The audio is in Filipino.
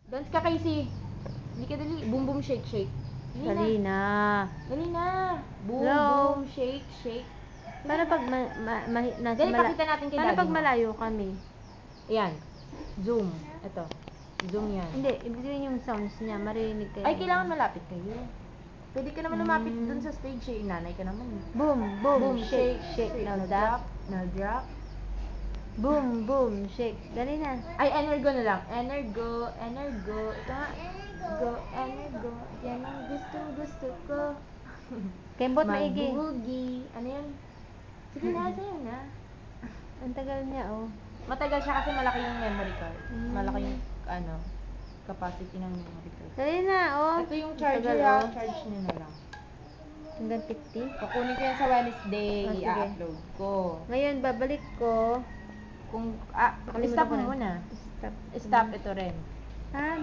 Dance ka, Casey. Hindi ka dali. Boom, boom, shake, shake. Dali na. Dali na. Boom, Hello? boom, shake, shake. Paano pag nasa Dali, pakita natin kay Paano daddy pag mo. malayo kami? Ayan. Zoom. Ito. Zoom yan. Hindi, ibig sabihin yung sounds niya, maririnig kayo. Ay, kailangan malapit kayo. Pwede ka naman lumapit dun sa stage eh. Nanay ka naman eh. Boom, boom, Boom, shake, shake. Now drop. that. Now drop. Boom, boom, shake. Dali na. Ay, energo na lang. Energo, energo. Ito nga. Go, energo. Yan ang gusto ko. Kembot maigi. Mag-boogie. Ano yun? Sige na, sa'yo na. Ang tagal niya, oh. Matagal siya kasi malaki yung memory card. Mm. Malaki yung, capacity ng memory card. Dali na, oh. Ito yung Ang charger tagal, ha. oh. Charge nyo na lang. Hanggang 50. Kukunin ko yan sa Wednesday. Oh, sige. I-upload ko. Ngayon, babalik ko. Kung, Nakalimutan stop ko mo na. muna. Stop. Stop ito rin. Ah,